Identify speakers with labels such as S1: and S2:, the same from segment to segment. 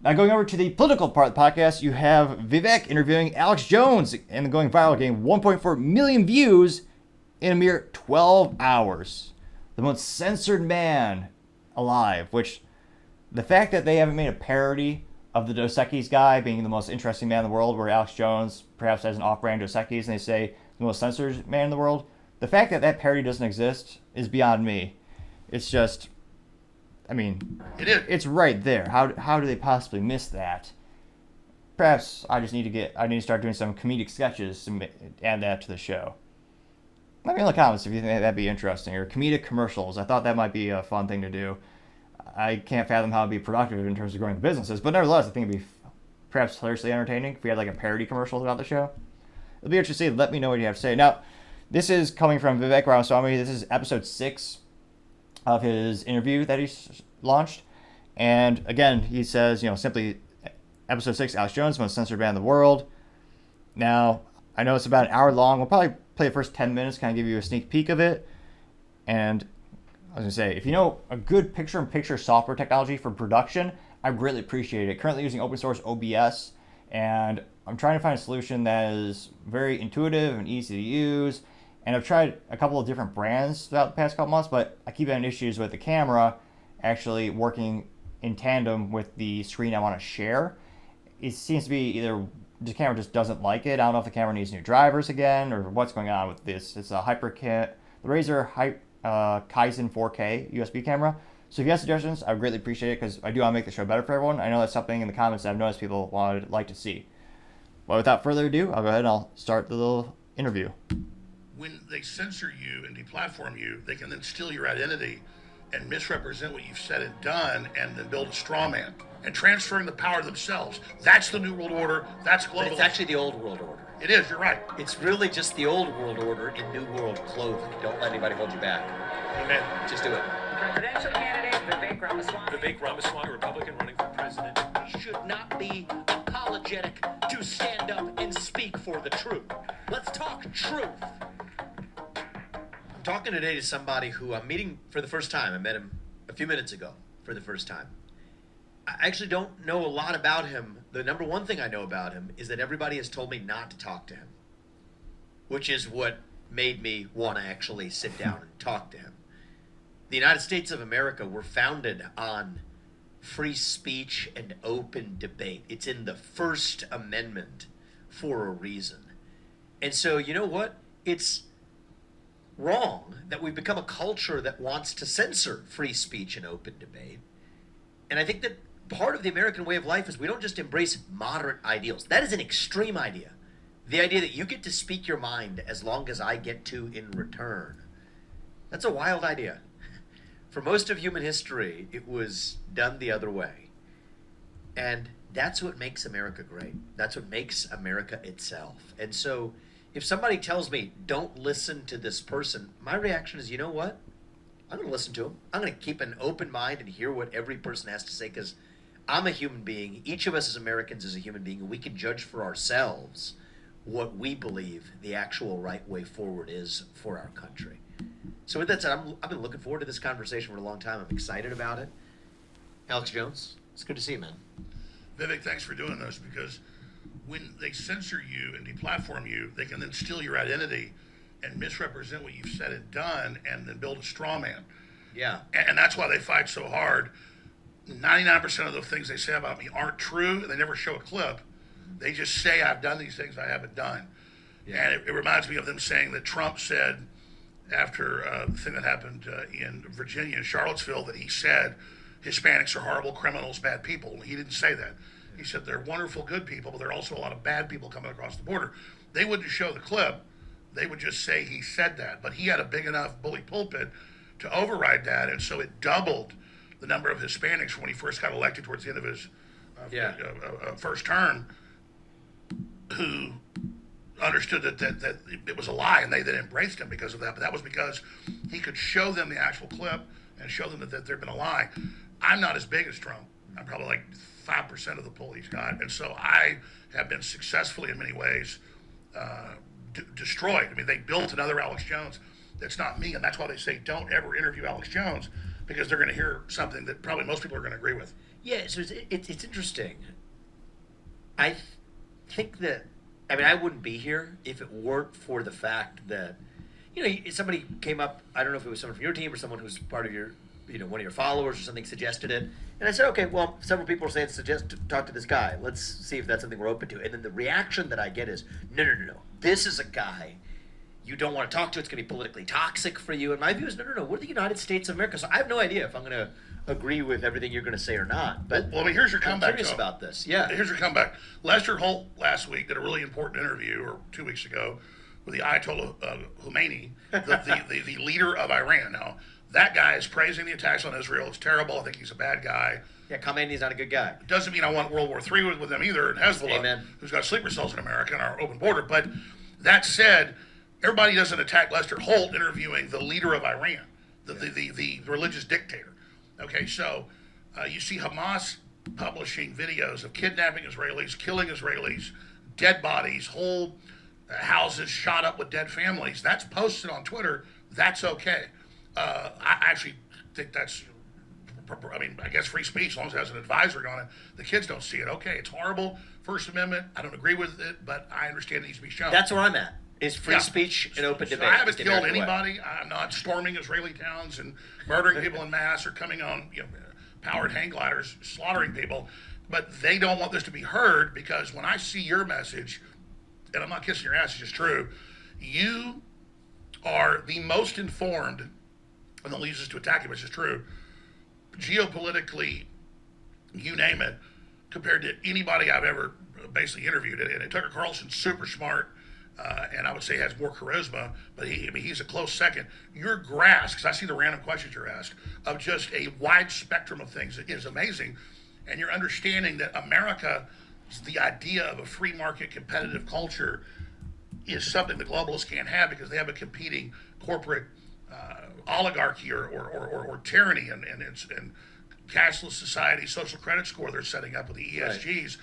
S1: Now, going over to the political part of the podcast, you have Vivek interviewing Alex Jones and going viral, getting 1.4 million views in a mere 12 hours. The most censored man alive, which the fact that they haven't made a parody of the Dos Equis guy being the most interesting man in the world, where Alex Jones perhaps has an off-brand Dos Equis, and they say the most censored man in the world, the fact that that parody doesn't exist is beyond me. It's just, I mean, it's right there. How do they possibly miss that? Perhaps I need to start doing some comedic sketches to add that to the show. Let me know in the comments if you think that'd be interesting, or comedic commercials. I thought that might be a fun thing to do. I can't fathom how it'd be productive in terms of growing the businesses, but nevertheless, I think it'd be perhaps hilariously entertaining if we had like a parody commercial about the show. It'll be interesting to see. Let me know what you have to say. Now, this is coming from Vivek Ramaswamy. This is episode 6 of his interview that he's launched. And again, he says, simply episode 6, Alex Jones, most censored man in the world. Now, I know it's about an hour long. We'll probably play the first 10 minutes, kind of give you a sneak peek of it. And I was going to say, if you know a good picture-in-picture software technology for production, I greatly appreciate it. Currently using open source OBS, and I'm trying to find a solution that is very intuitive and easy to use. And I've tried a couple of different brands throughout the past couple months, but I keep having issues with the camera actually working in tandem with the screen I want to share. It seems to be either the camera just doesn't like it. I don't know if the camera needs new drivers again or what's going on with this. It's a the Razer Kaizen 4K USB camera. So if you have suggestions, I would greatly appreciate it, because I do want to make the show better for everyone. I know that's something in the comments that I've noticed people would like to see. But without further ado, I'll go ahead and I'll start the little interview.
S2: When they censor you and deplatform you, they can then steal your identity and misrepresent what you've said and done, and then build a straw man and transferring the power to themselves. That's the New World Order. That's global.
S3: But it's actually the Old World Order.
S2: It is, you're right.
S3: It's really just the Old World Order in New World clothing. Don't let anybody hold you back.
S2: Amen.
S3: Just do it.
S4: Presidential candidate Vivek Ramaswamy.
S5: Vivek Ramaswamy, Republican running for president.
S6: We should not be apologetic to stand up and speak for the truth. Let's talk truth.
S3: I'm talking today to somebody who I'm meeting for the first time. I met him a few minutes ago for the first time. I actually don't know a lot about him. The number one thing I know about him is that everybody has told me not to talk to him, which is what made me want to actually sit down and talk to him. The United States of America were founded on free speech and open debate. It's in the First Amendment for a reason. And so, you know what? It's wrong that we've become a culture that wants to censor free speech and open debate. And I think that part of the American way of life is we don't just embrace moderate ideals. That is an extreme idea. The idea that you get to speak your mind as long as I get to in return. That's a wild idea. For most of human history, it was done the other way. And that's what makes America great. That's what makes America itself. And so if somebody tells me, don't listen to this person, my reaction is, you know what? I'm going to listen to him. I'm going to keep an open mind and hear what every person has to say, because I'm a human being. Each of us as Americans is a human being, and we can judge for ourselves what we believe the actual right way forward is for our country. So with that said, I've been looking forward to this conversation for a long time. I'm excited about it. Alex Jones, it's good to see you, man.
S2: Vivek, thanks for doing this, because when they censor you and deplatform you, they can then steal your identity and misrepresent what you've said and done, and then build a straw man.
S3: Yeah.
S2: And that's why they fight so hard. 99% of the things they say about me aren't true, and they never show a clip. They just say I've done these things I haven't done. Yeah. And it reminds me of them saying that Trump said after the thing that happened in Virginia and Charlottesville, that he said Hispanics are horrible criminals, bad people. He didn't say that. He said they're wonderful, good people, but there are also a lot of bad people coming across the border. They wouldn't show the clip. They would just say he said that. But he had a big enough bully pulpit to override that, and so it doubled the number of Hispanics when he first got elected towards the end of his first term, who understood that it was a lie, and they then embraced him because of that. But that was because he could show them the actual clip and show them that there'd been a lie. I'm not as big as Trump. I'm probably like 5% of the poll he's got. And so I have been successfully, in many ways, destroyed. I mean, they built another Alex Jones that's not me, and that's why they say don't ever interview Alex Jones, because they're going to hear something that probably most people are going to agree with.
S3: Yeah, so it's interesting. I think that, I mean, I wouldn't be here if it weren't for the fact that, somebody came up, I don't know if it was someone from your team or someone who's part of your, one of your followers or something suggested it. And I said, okay, well, several people are saying, talk to this guy. Let's see if that's something we're open to. And then the reaction that I get is, no, no, no, no. This is a guy you don't want to talk to. It's going to be politically toxic for you. And my view is, no, no, no. We're the United States of America. So I have no idea if I'm going to agree with everything you're going to say or not. But
S2: well, I mean, here's your comeback.
S3: I'm curious about this. Yeah.
S2: Here's your comeback. Lester Holt last week did a really important interview, or 2 weeks ago, with the Ayatollah Khomeini, the leader of Iran. Now, that guy is praising the attacks on Israel. It's terrible. I think he's a bad guy.
S3: Yeah, Khomeini's not a good guy.
S2: Doesn't mean I want World War III with them either, and Hezbollah,
S3: Amen.
S2: Who's got sleeper cells in America and our open border. But that said, everybody doesn't attack Lester Holt interviewing the leader of Iran, the religious dictator. Okay, so you see Hamas publishing videos of kidnapping Israelis, killing Israelis, dead bodies, whole houses shot up with dead families. That's posted on Twitter. That's okay. I actually think that's, I mean, I guess free speech, as long as it has an advisory on it. The kids don't see it. Okay, it's horrible. First Amendment, I don't agree with it, but I understand it needs to be shown.
S3: That's where I'm at. Is free speech and open debate.
S2: I haven't killed anybody. I'm not storming Israeli towns and murdering people en masse or coming on powered hang gliders, slaughtering people. But they don't want this to be heard, because when I see your message, and I'm not kissing your ass, it's just true, you are the most informed, and that leads us to attack you, which is true, geopolitically, you name it, compared to anybody I've ever basically interviewed. And Tucker Carlson's super smart, and I would say has more charisma, but he's a close second. Your grasp, because I see the random questions you're asked, of just a wide spectrum of things is amazing. And you're understanding that America, the idea of a free market competitive culture, is something the globalists can't have, because they have a competing corporate oligarchy or tyranny and cashless society, social credit score they're setting up with the ESGs. Right.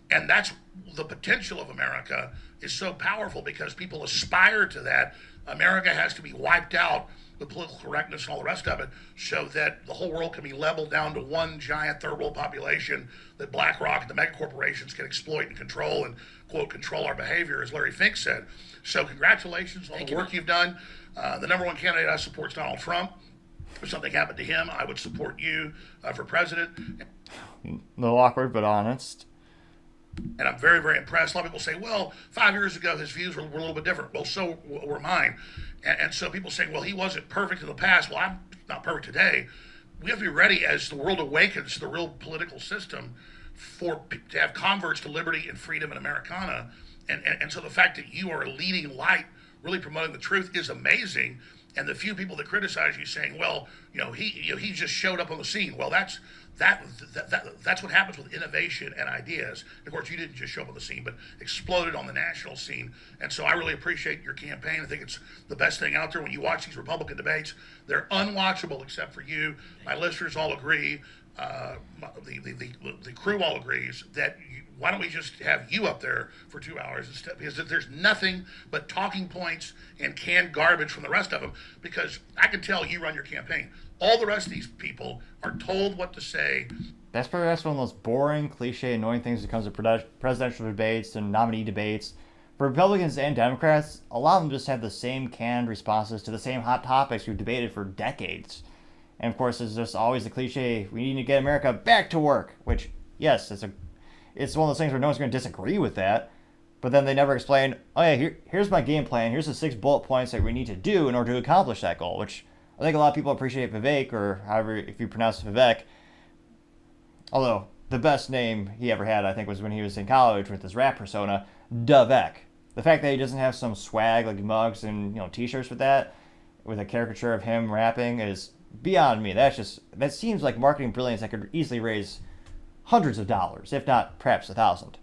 S2: And that's the potential of America is so powerful, because people aspire to that. America has to be wiped out with political correctness and all the rest of it, so that the whole world can be leveled down to one giant third world population that BlackRock and the mega corporations can exploit and control, and, quote, control our behavior, as Larry Fink said. So congratulations on the work you've done. The number one candidate I support is Donald Trump. If something happened to him, I would support you for president.
S1: A little awkward, but honest.
S2: And I'm very, very impressed. A lot of people say, well, 5 years ago, his views were a little bit different. Well, so were mine. And so people saying, well, he wasn't perfect in the past. Well, I'm not perfect today. We have to be ready, as the world awakens to the real political system, to have converts to liberty and freedom and Americana. And so the fact that you are a leading light, really promoting the truth, is amazing. And the few people that criticize you saying, well, he just showed up on the scene. Well, that's what happens with innovation and ideas. Of course, you didn't just show up on the scene, but exploded on the national scene. And so I really appreciate your campaign. I think it's the best thing out there. When you watch these Republican debates, they're unwatchable except for you. My listeners all agree. The crew all agrees that why don't we just have you up there for 2 hours instead? Because there's nothing but talking points and canned garbage from the rest of them. Because I can tell you run your campaign. All the rest of these people are told what to say.
S1: That's one of those boring, cliche, annoying things when it comes to presidential debates and nominee debates. For Republicans and Democrats, a lot of them just have the same canned responses to the same hot topics we've debated for decades. And of course, there's just always the cliche, we need to get America back to work, which, yes, it's one of those things where no one's going to disagree with that. But then they never explain, oh yeah, here's my game plan, here's the 6 bullet points that we need to do in order to accomplish that goal, which I think a lot of people appreciate Vivek, or however, if you pronounce Vivek. Although, the best name he ever had, I think, was when he was in college with his rap persona, Davek. The fact that he doesn't have some swag like mugs and t-shirts with that, with a caricature of him rapping, is beyond me. That seems like marketing brilliance that could easily raise hundreds of dollars, if not perhaps 1,000.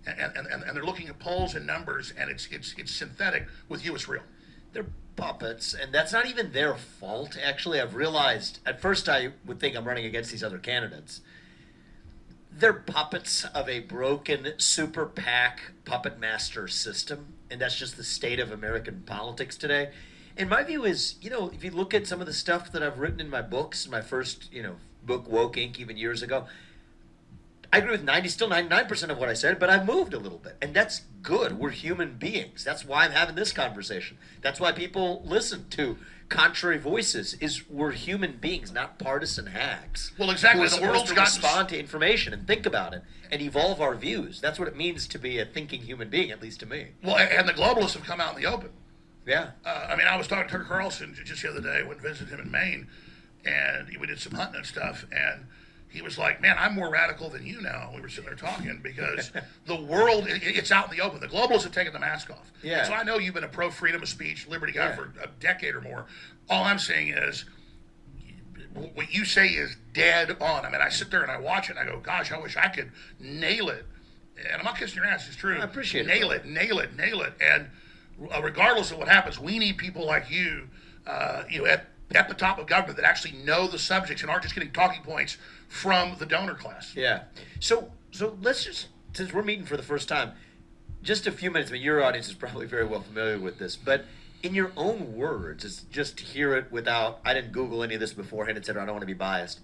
S2: And they're looking at polls and numbers, and it's synthetic. With you, it's real.
S3: They're puppets, and that's not even their fault. Actually, I've realized, at first I would think I'm running against these other candidates. They're puppets of a broken super PAC puppet master system, and that's just the state of American politics today. And my view is, if you look at some of the stuff that I've written in my books, my first, book Woke Inc. even years ago. I agree with 99% of what I said, but I've moved a little bit. And that's good. We're human beings. That's why I'm having this conversation. That's why people listen to contrary voices, is we're human beings, not partisan hacks.
S2: Well, exactly.
S3: Who are
S2: The world's
S3: supposed to
S2: gotten
S3: respond to information and think about it and evolve our views. That's what it means to be a thinking human being, at least to me.
S2: Well, and the globalists have come out in the open.
S3: Yeah.
S2: I mean, I was talking to Tucker Carlson just the other day. I went and visited him in Maine, and we did some hunting and stuff, and he was like, man, I'm more radical than you now. We were sitting there talking because the world, it's out in the open. The globalists have taken the mask off.
S3: Yeah.
S2: So I know you've been a pro-freedom of speech, liberty guy for a decade or more. All I'm saying is what you say is dead on. I mean, I sit there and I watch it and I go, gosh, I wish I could nail it. And I'm not kissing your ass. It's true.
S3: I appreciate it.
S2: Nail it. And regardless of what happens, we need people like you, at the top of government that actually know the subjects and aren't just getting talking points from the donor class.
S3: Yeah. So let's just, since we're meeting for the first time, just a few minutes. I mean, your audience is probably very well familiar with this, but in your own words, it's just to hear it without, I didn't Google any of this beforehand, etc. I don't want to be biased.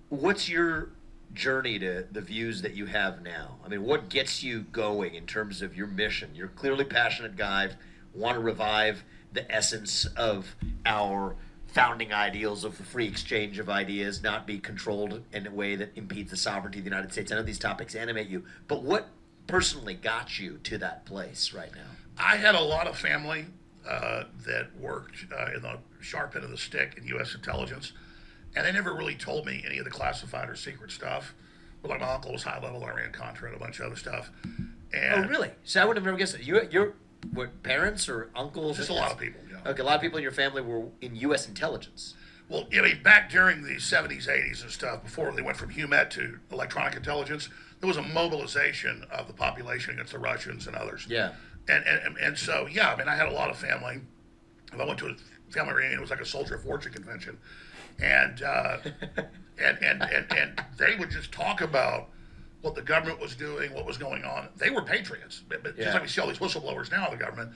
S3: What's your journey to the views that you have now? I mean, what gets you going in terms of your mission? You're a clearly passionate guy, want to revive the essence of our founding ideals of the free exchange of ideas, not be controlled in a way that impedes the sovereignty of the United States. I know these topics animate you, but what personally got you to that place right now?
S2: I had a lot of family that worked in the sharp end of the stick in U.S. intelligence, and they never really told me any of the classified or secret stuff. But like my uncle was high level Iran-Contra and a bunch of other stuff. And
S3: Oh, really? So I would have never guessed it. Your what, parents or uncles?
S2: just a lot of people, yeah.
S3: Okay, a lot of people in your family were in U.S. intelligence.
S2: Well, I mean, back during the 70s, 80s and stuff, before they went from HUMET to electronic intelligence, there was a mobilization of the population against the Russians and others.
S3: Yeah.
S2: And so, yeah, I mean, I had a lot of family. If I went to a family reunion, it was like a Soldier of Fortune convention. And and they would just talk about what the government was doing, what was going on. They were patriots. But just like we see all these whistleblowers now in the government,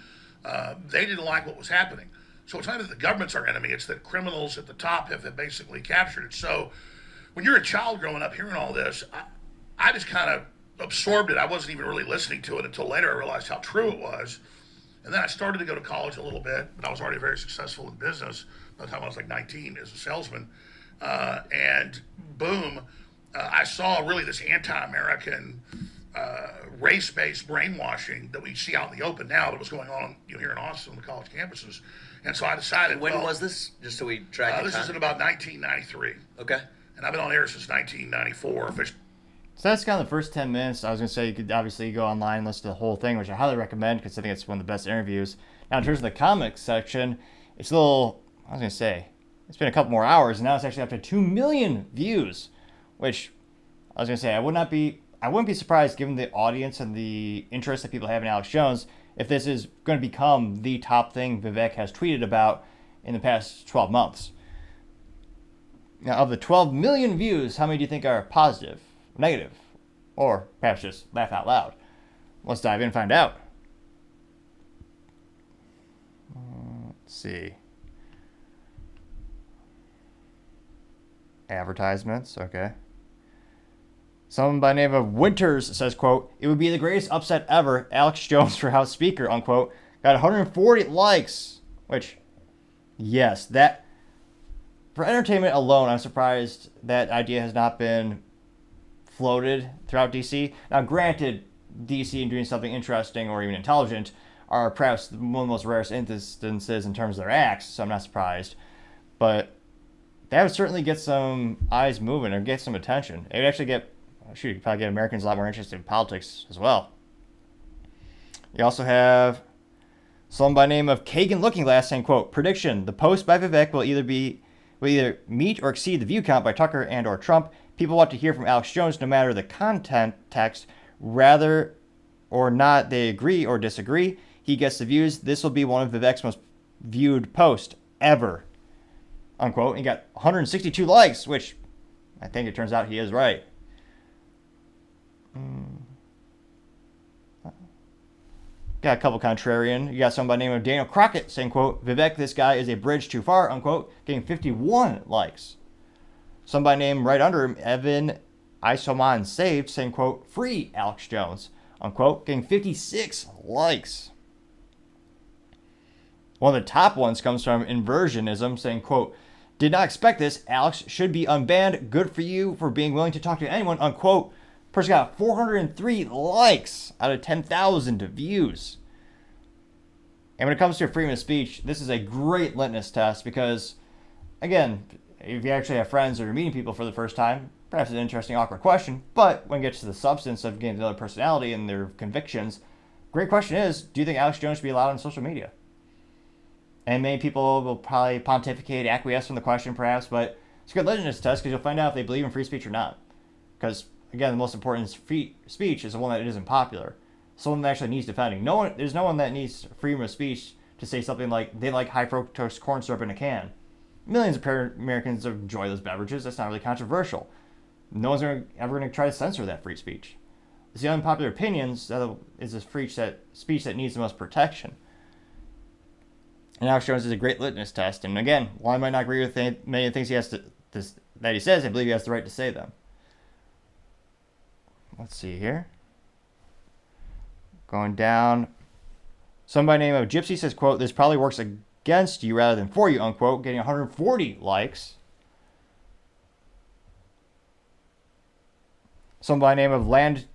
S2: they didn't like what was happening. So it's not that the government's our enemy, it's that criminals at the top have basically captured it. So when you're a child growing up hearing all this, I just kind of absorbed it. I wasn't even really listening to it until later I realized how true it was. And then I started to go to college a little bit, but I was already very successful in business by the time I was like 19 as a salesman. And boom, I saw really this anti-American race-based brainwashing that we see out in the open now that was going on here in Austin on the college campuses. And so I decided,
S3: When was this? Just so we track the
S2: this
S3: time.
S2: is in about 1993.
S3: Okay.
S2: And I've been on air since 1994.
S1: So that's kind of the first 10 minutes. I was going to say you could obviously go online and listen to the whole thing, which I highly recommend because I think it's one of the best interviews. Now, in terms of the comics section, it's a little, I was going to say, it's been a couple more hours, and now it's actually up to 2 million views, which I was going to say, I wouldn't be surprised given the audience and the interest that people have in Alex Jones if this is going to become the top thing Vivek has tweeted about in the past 12 months. Now, of the 12 million views, how many do you think are positive, negative, or perhaps just laugh out loud? Let's dive in and find out. Let's see. Advertisements, okay. Someone by the name of Winters says, quote, "It would be the greatest upset ever, Alex Jones for House Speaker," unquote. Got 140 likes, which, yes, that, for entertainment alone, I'm surprised that idea has not been floated throughout DC. Now, granted, DC and doing something interesting or even intelligent are perhaps one of the most rarest instances in terms of their acts, so I'm not surprised. But that would certainly get some eyes moving or get some attention. It would actually get, you could probably get Americans a lot more interested in politics as well. You also have someone by the name of Kagan Looking Glass saying, quote, "Prediction, the post by Vivek will either meet or exceed the view count by Tucker and or Trump. People want to hear from Alex Jones no matter the content text, rather or not they agree or disagree. He gets the views. This will be one of Vivek's most viewed posts ever," unquote. He got 162 likes, which I think it turns out he is right. Got a couple contrarian. You got someone by the name of Daniel Crockett saying, quote, "Vivek, this guy is a bridge too far," unquote, getting 51 likes. Somebody named right under him, Evan Isoman saved, saying, quote, free Alex Jones, unquote, getting 56 likes. One of the top ones comes from Inversionism, saying, quote, did not expect this. Alex should be unbanned. Good for you for being willing to talk to anyone, unquote. Person got 403 likes out of 10,000 views. And when it comes to freedom of speech, this is a great litmus test because, again, if you actually have friends or you're meeting people for the first time, perhaps it's an interesting, awkward question. But when it gets to the substance of getting to know their personality and their convictions, great question is, do you think Alex Jones should be allowed on social media? And many people will probably pontificate, acquiesce from the question perhaps, but it's a good litmus test because you'll find out if they believe in free speech or not. Because, again, the most important free speech is the one that isn't popular. Someone that actually needs defending. There's no one that needs freedom of speech to say something like they like high fructose corn syrup in a can. Millions of Americans enjoy those beverages. That's not really controversial. No one's ever going to try to censor that free speech. It's the unpopular opinions that is the speech that needs the most protection. And Alex Jones is a great litmus test. And again, while I might not agree with many of the things that he says, I believe he has the right to say them. Let's see here. Going down. Somebody named Gypsy says, quote, this probably works against you rather than for you, unquote, getting 140 likes. Somebody named Land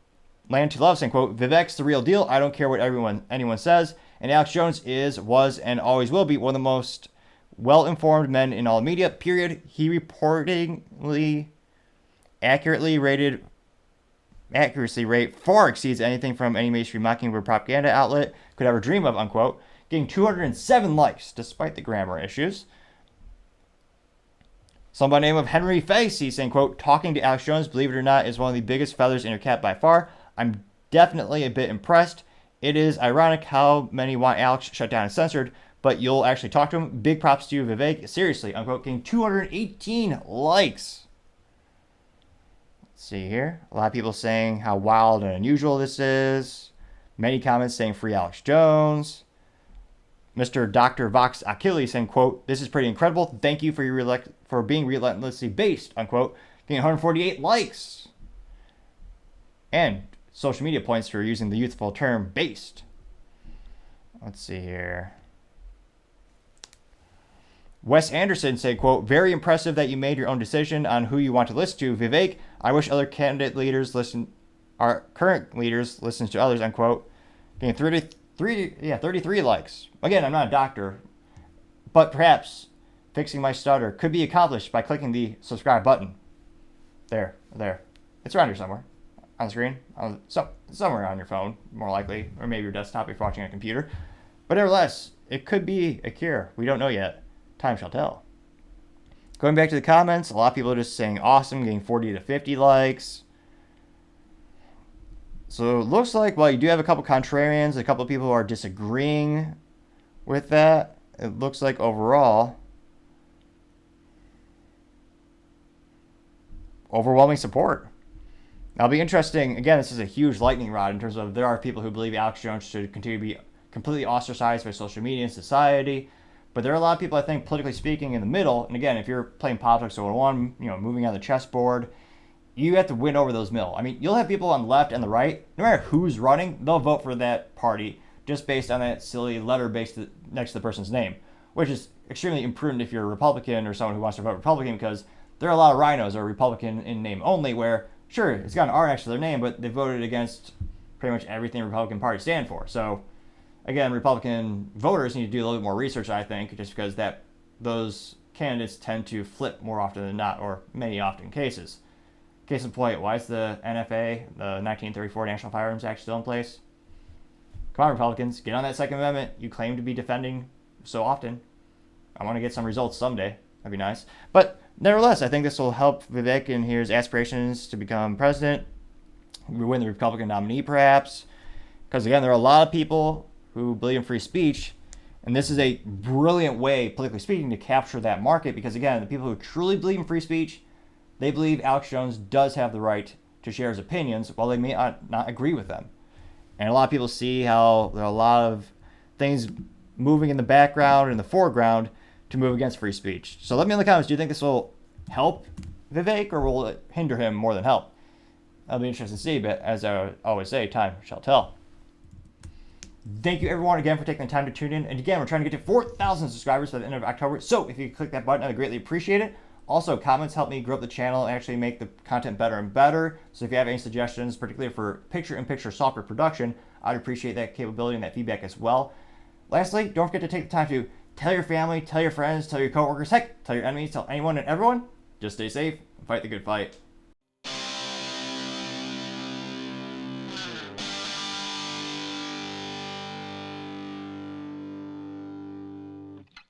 S1: to Love saying, quote, Vivek's the real deal. I don't care what anyone says. And Alex Jones was, and always will be, one of the most well-informed men in all media, period. He reportedly accuracy rate far exceeds anything from any mainstream mockingbird propaganda outlet could ever dream of, unquote, getting 207 likes, despite the grammar issues. Somebody named Henry Facey saying, quote, talking to Alex Jones, believe it or not, is one of the biggest feathers in your cap by far. I'm definitely a bit impressed. It is ironic how many want Alex shut down and censored, but you'll actually talk to him. Big props to you, Vivek. Seriously, unquote, getting 218 likes. Let's see here. A lot of people saying how wild and unusual this is. Many comments saying free Alex Jones. Mr. Dr. Vox Achilles saying, quote, this is pretty incredible. Thank you for being relentlessly based, unquote. Getting 148 likes. And social media points for using the youthful term based. Let's see here. Wes Anderson said, quote, very impressive that you made your own decision on who you want to listen to. Vivek, I wish other candidate leaders our current leaders listen to others, unquote. Getting 33 likes. Again, I'm not a doctor, but perhaps fixing my stutter could be accomplished by clicking the subscribe button. There. It's around here somewhere. On the screen, somewhere on your phone, more likely, or maybe your desktop if you're watching on a computer. But nevertheless, it could be a cure. We don't know yet. Time shall tell. Going back to the comments, a lot of people are just saying awesome, getting 40 to 50 likes. So it looks like, while you do have a couple contrarians, a couple of people who are disagreeing with that, it looks like overall, overwhelming support. Now, it'll be interesting. Again, this is a huge lightning rod in terms of there are people who believe Alex Jones should continue to be completely ostracized by social media and society. But there are a lot of people, I think, politically speaking, in the middle. And again, if you're playing politics 101, moving on the chessboard, you have to win over those middle. I mean, you'll have people on the left and the right. No matter who's running, they'll vote for that party just based on that silly letter based next to the person's name, which is extremely imprudent if you're a Republican or someone who wants to vote Republican, because there are a lot of rhinos who are Republican in name only, where sure, it's got an R next to their name, but they voted against pretty much everything the Republican Party stand for. So, again, Republican voters need to do a little bit more research, I think, just because those candidates tend to flip more often than not, or many often cases. Case in point, why is the NFA, the 1934 National Firearms Act, still in place? Come on, Republicans, get on that Second Amendment you claim to be defending so often. I want to get some results someday. That'd be nice. But nevertheless, I think this will help Vivek in his aspirations to become president. Win the Republican nominee, perhaps. Because, again, there are a lot of people who believe in free speech. And this is a brilliant way, politically speaking, to capture that market. Because, again, the people who truly believe in free speech, they believe Alex Jones does have the right to share his opinions, while they may not agree with them. And a lot of people see how there are a lot of things moving in the background and in the foreground to move against free speech. So let me know in the comments, do you think this will help Vivek, or will it hinder him more than help? That'll be interesting to see, but as I always say, time shall tell. Thank you everyone again for taking the time to tune in. And again, we're trying to get to 4,000 subscribers by the end of October. So if you click that button, I'd greatly appreciate it. Also, comments help me grow up the channel and actually make the content better and better. So if you have any suggestions, particularly for picture-in-picture software production, I'd appreciate that capability and that feedback as well. Lastly, don't forget to take the time to tell your family, tell your friends, tell your coworkers, heck, tell your enemies, tell anyone and everyone. Just stay safe and fight the good fight.